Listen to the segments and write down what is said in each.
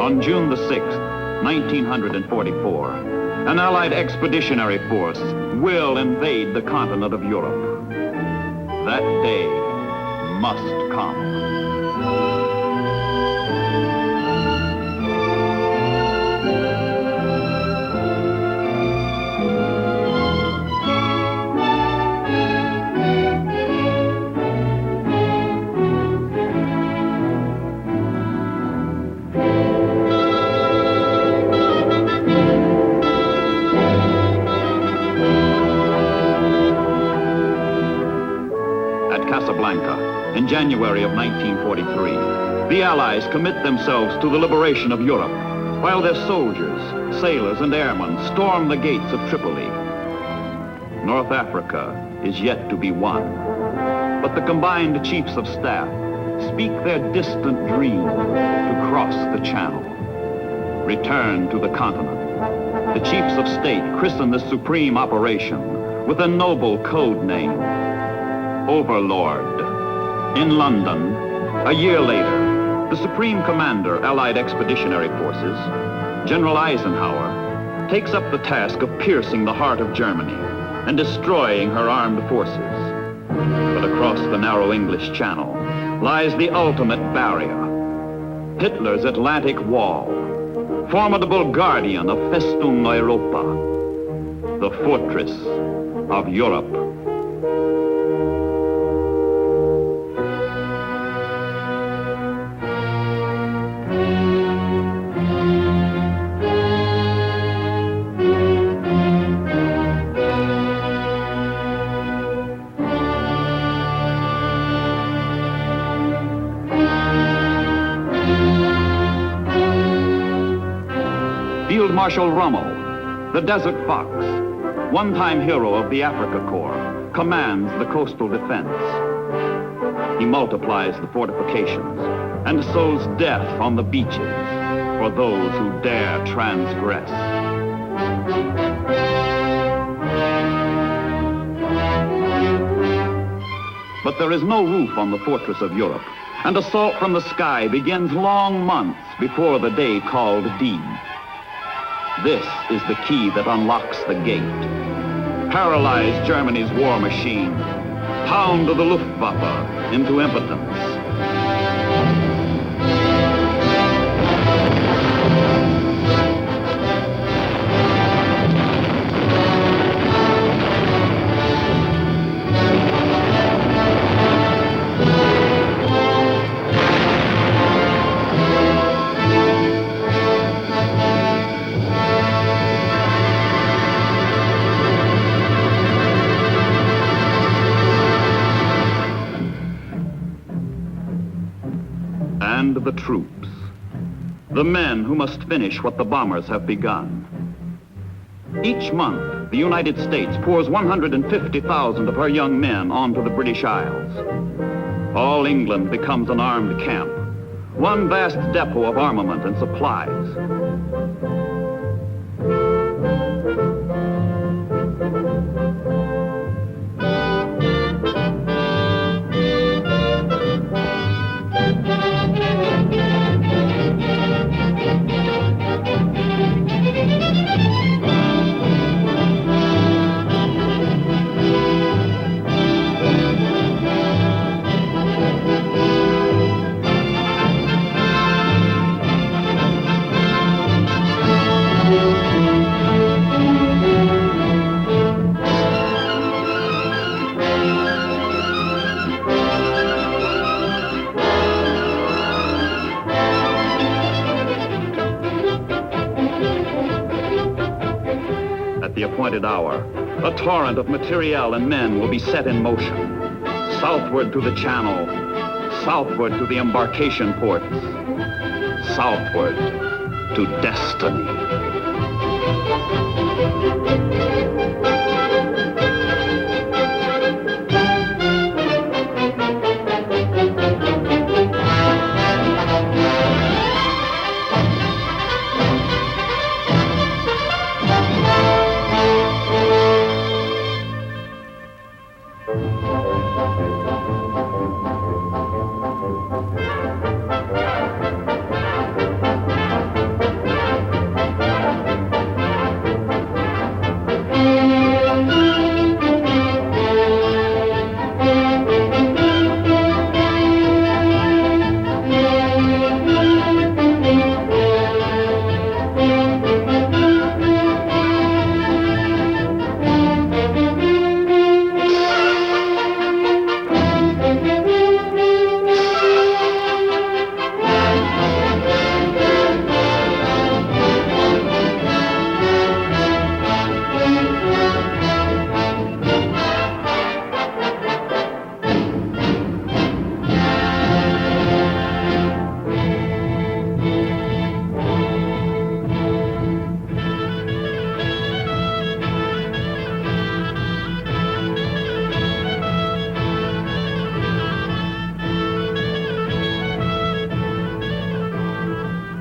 On June the 6th, 1944, an Allied expeditionary force will invade the continent of Europe. That day must come. In January of 1943, the Allies commit themselves to the liberation of Europe, while their soldiers, sailors, and airmen storm the gates of Tripoli. North Africa is yet to be won, but the combined chiefs of staff speak their distant dream to cross the Channel, return to the continent. The chiefs of state christen this supreme operation with a noble code name, Overlord. In London, a year later, the Supreme Commander, Allied Expeditionary Forces, General Eisenhower, takes up the task of piercing the heart of Germany and destroying her armed forces. But across the narrow English Channel lies the ultimate barrier, Hitler's Atlantic Wall, formidable guardian of Festung Europa, the fortress of Europe. Field Marshal Rommel, the Desert Fox, one-time hero of the Africa Corps, commands the coastal defense. He multiplies the fortifications and sows death on the beaches for those who dare transgress. But there is no roof on the fortress of Europe, and assault from the sky begins long months before the day called D. This is the key that unlocks the gate. Paralyze Germany's war machine. Pound the Luftwaffe into impotence. And the troops, the men who must finish what the bombers have begun. Each month, the United States pours 150,000 of her young men onto the British Isles. All England becomes an armed camp, one vast depot of armament and supplies. At the appointed hour, a torrent of materiel and men will be set in motion. Southward to the Channel, southward to the embarkation ports, southward to destiny.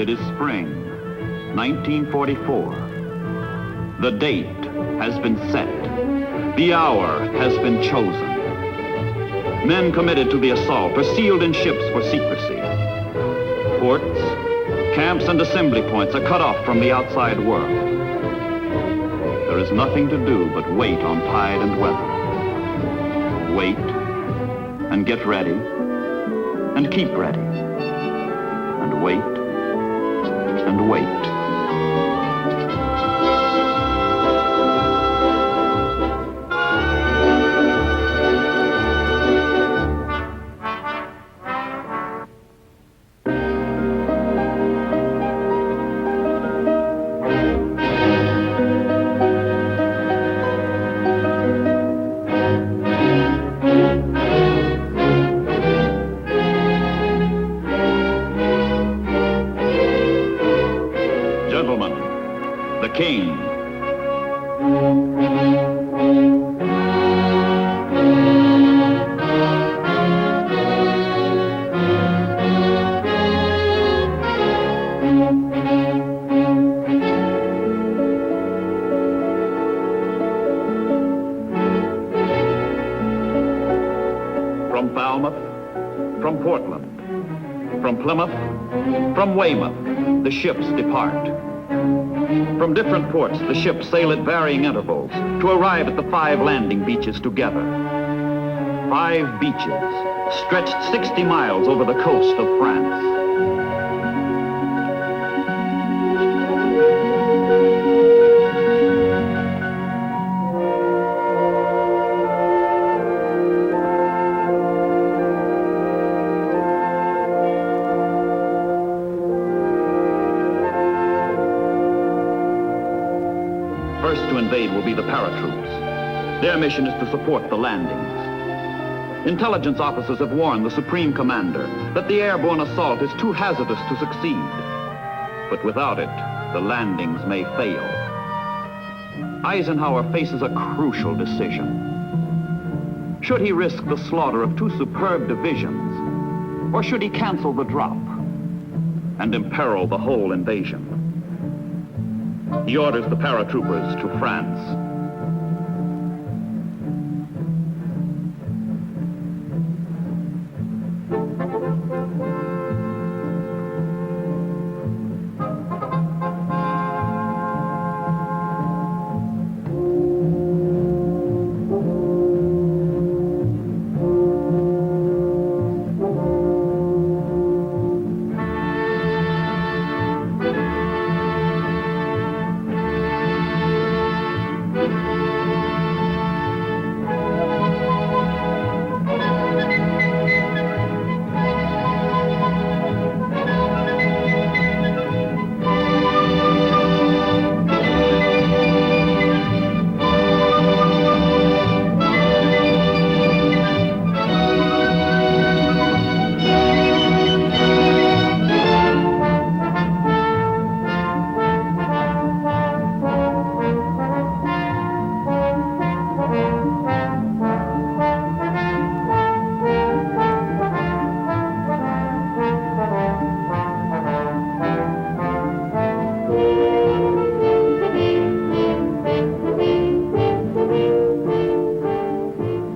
It is spring, 1944. The date has been set. The hour has been chosen. Men committed to the assault are sealed in ships for secrecy. Ports, camps, and assembly points are cut off from the outside world. There is nothing to do but wait on tide and weather. Wait and get ready and keep ready and wait and wait. King. From Falmouth, from Portland, from Plymouth, from Weymouth, the ships depart. From different ports, the ships sail at varying intervals to arrive at the 5 landing beaches together. 5 beaches stretched 60 miles over the coast of France. First to invade will be the paratroops. Their mission is to support the landings. Intelligence officers have warned the Supreme Commander that the airborne assault is too hazardous to succeed. But without it, the landings may fail. Eisenhower faces a crucial decision. Should he risk the slaughter of 2 superb divisions, or should he cancel the drop and imperil the whole invasion? He orders the paratroopers to France.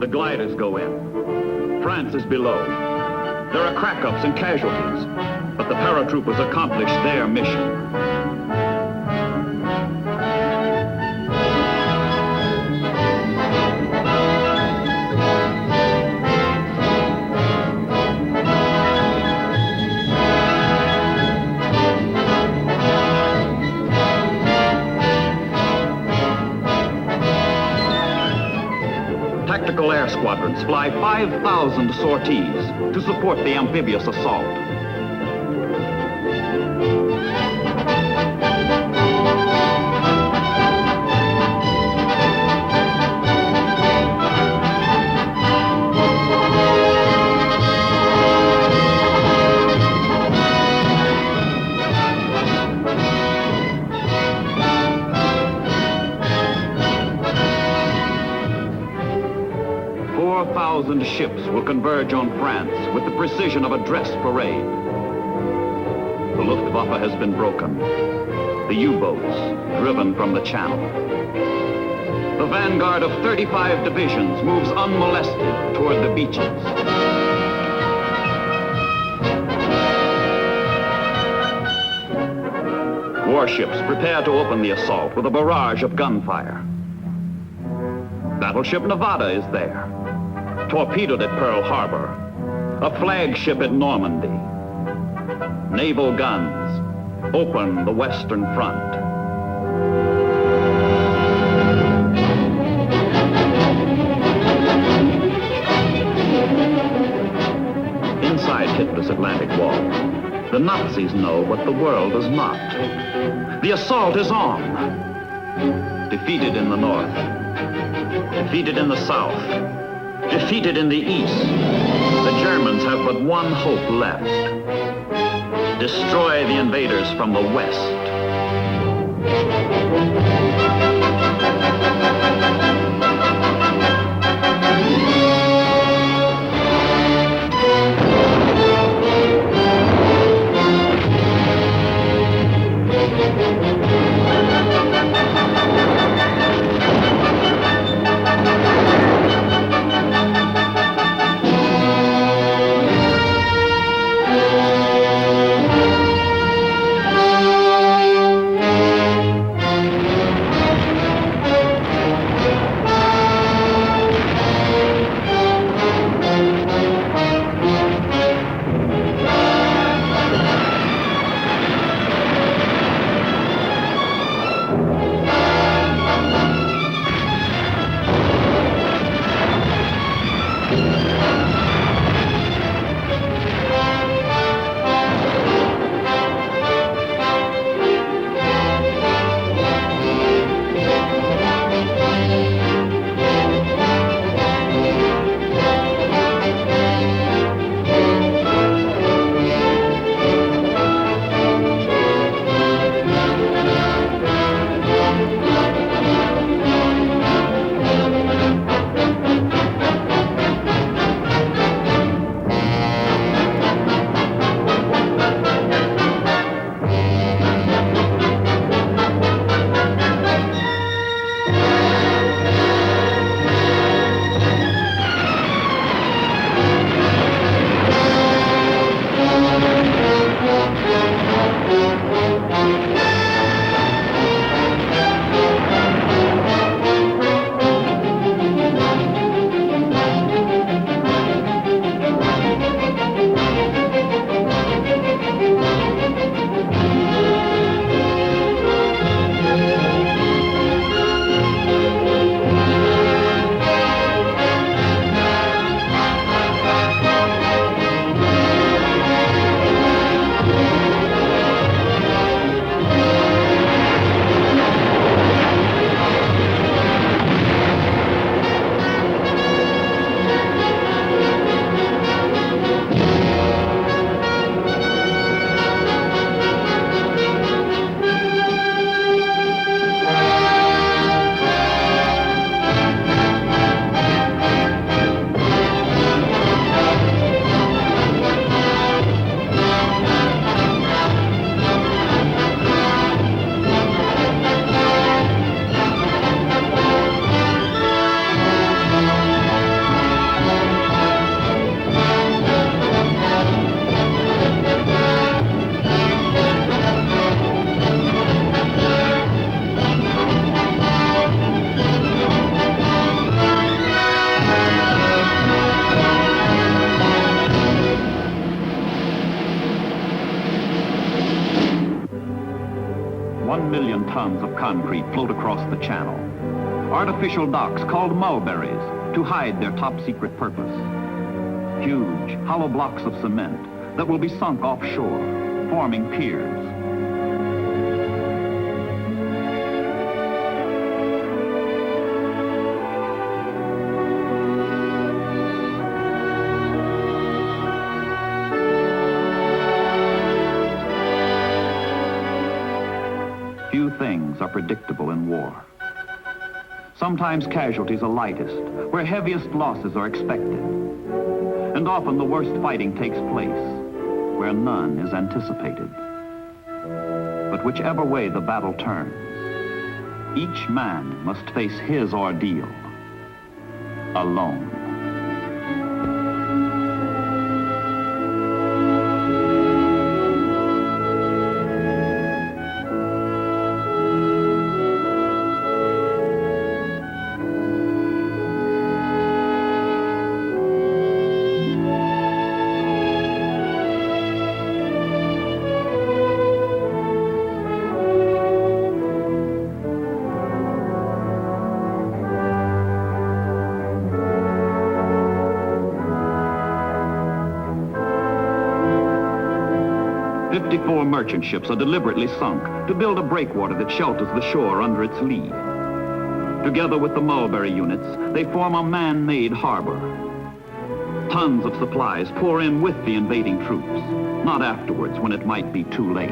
The gliders go in. France is below. There are crack-ups and casualties, but the paratroopers accomplish their mission. 'Tactical air squadrons fly 5,000 sorties to support the amphibious assault. Ships will converge on France with the precision of a dress parade. The Luftwaffe has been broken. The U-boats driven from the channel. The vanguard of 35 divisions moves unmolested toward the beaches. Warships prepare to open the assault with a barrage of gunfire. Battleship Nevada is there, torpedoed at Pearl Harbor, a flagship at Normandy. Naval guns open the Western Front. Inside Hitler's Atlantic Wall, the Nazis know what the world does not. The assault is on. Defeated in the north, defeated in the south, defeated in the east, the Germans have but one hope left. Destroy the invaders from the west. Tons of concrete float across the channel. Artificial docks called mulberries to hide their top-secret purpose. Huge, hollow blocks of cement that will be sunk offshore, forming piers. Few things are predictable in war. Sometimes casualties are lightest, where heaviest losses are expected. And often the worst fighting takes place, where none is anticipated. whichever way the battle turns. Each man must face his ordeal alone. Four merchant ships are deliberately sunk to build a breakwater that shelters the shore under its lee. Together with the Mulberry units, they form a man-made harbor. Tons of supplies pour in with the invading troops, not afterwards when it might be too late.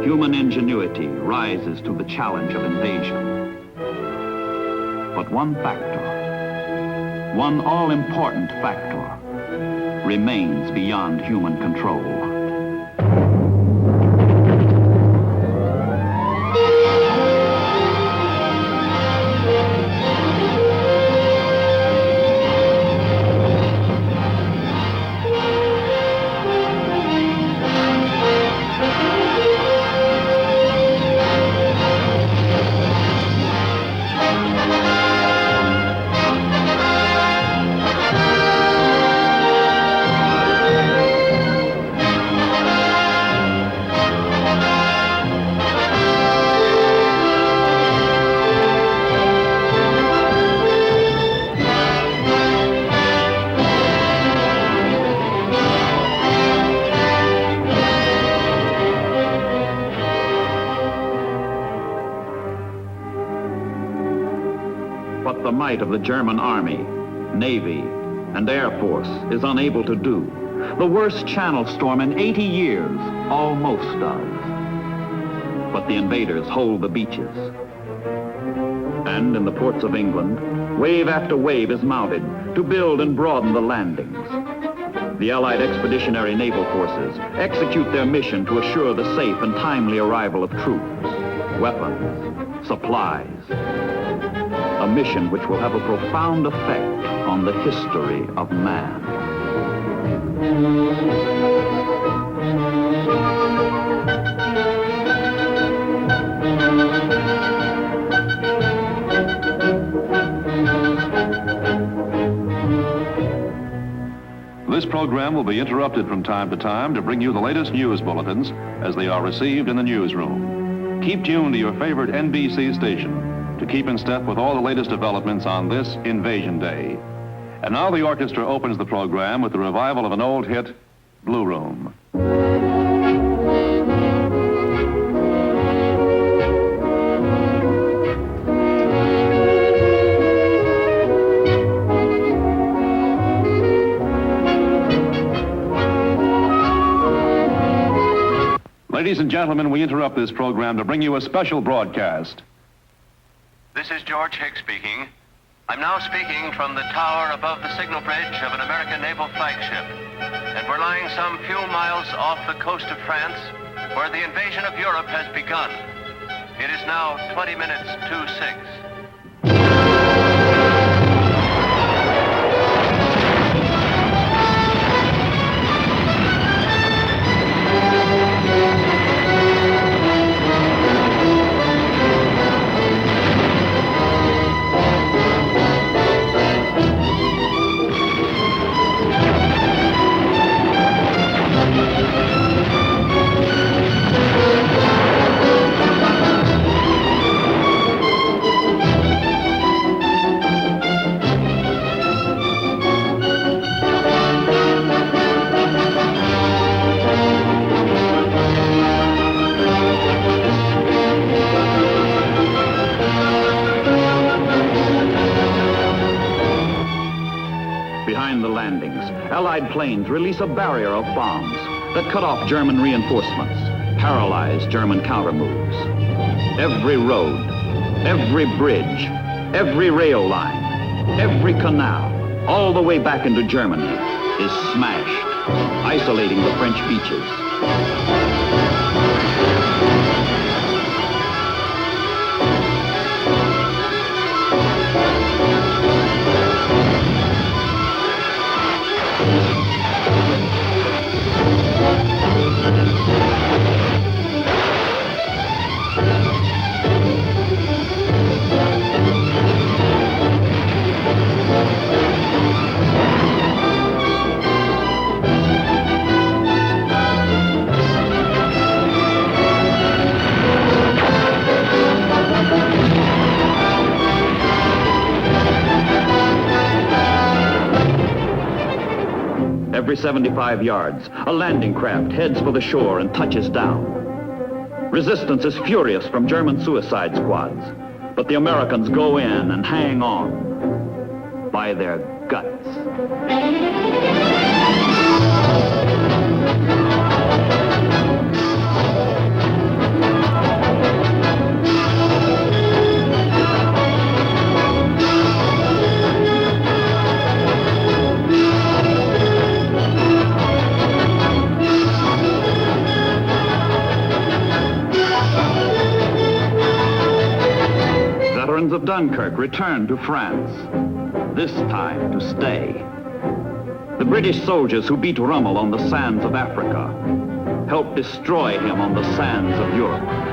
Human ingenuity rises to the challenge of invasion. But one factor, one all-important factor, remains beyond human control. What the might of the German army, navy, and air force is unable to do, the worst channel storm in 80 years almost does. But the invaders hold the beaches. And in the ports of England, wave after wave is mounted to build and broaden the landings. The Allied Expeditionary Naval Forces execute their mission to assure the safe and timely arrival of troops, weapons, supplies. A mission which will have a profound effect on the history of man. This program will be interrupted from time to time to bring you the latest news bulletins as they are received in the newsroom. Keep tuned to your favorite NBC station to keep in step with all the latest developments on this Invasion Day. And now the orchestra opens the program with the revival of an old hit, Blue Room. Ladies and gentlemen, we interrupt this program to bring you a special broadcast. This is George Hicks speaking. I'm now speaking from the tower above the signal bridge of an American naval flagship. And we're lying some few miles off the coast of France, where the invasion of Europe has begun. It is now 20 minutes to 6. Behind the landings, Allied planes release a barrier of bombs that cut off German reinforcements, paralyze German countermoves. Every road, every bridge, Every rail line, every canal, all the way back into Germany, is smashed, isolating the French beaches. Every 75 yards, a landing craft heads for the shore and touches down. Resistance is furious from German suicide squads, but the Americans go in and hang on by their guts. Veterans of Dunkirk returned to France, this time to stay. The British soldiers who beat Rommel on the sands of Africa helped destroy him on the sands of Europe.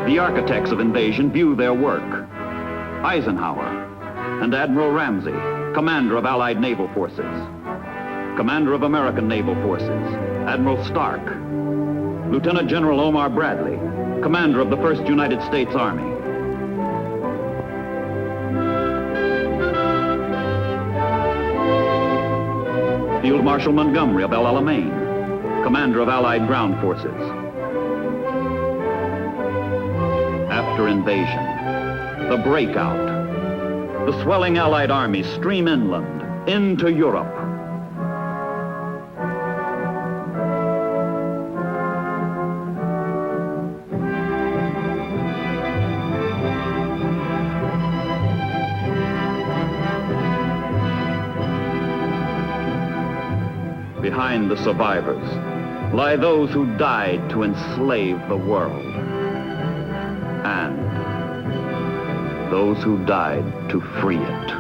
The architects of invasion view their work. Eisenhower and Admiral Ramsey, commander of Allied naval forces. Commander of American naval forces, Admiral Stark. Lieutenant General Omar Bradley, commander of the 1st United States Army. Field Marshal Montgomery of El Alamein, commander of Allied ground forces. After invasion, the breakout, the swelling Allied armies stream inland into Europe. Behind the survivors lie those who died to enslave the world, and those who died to free it.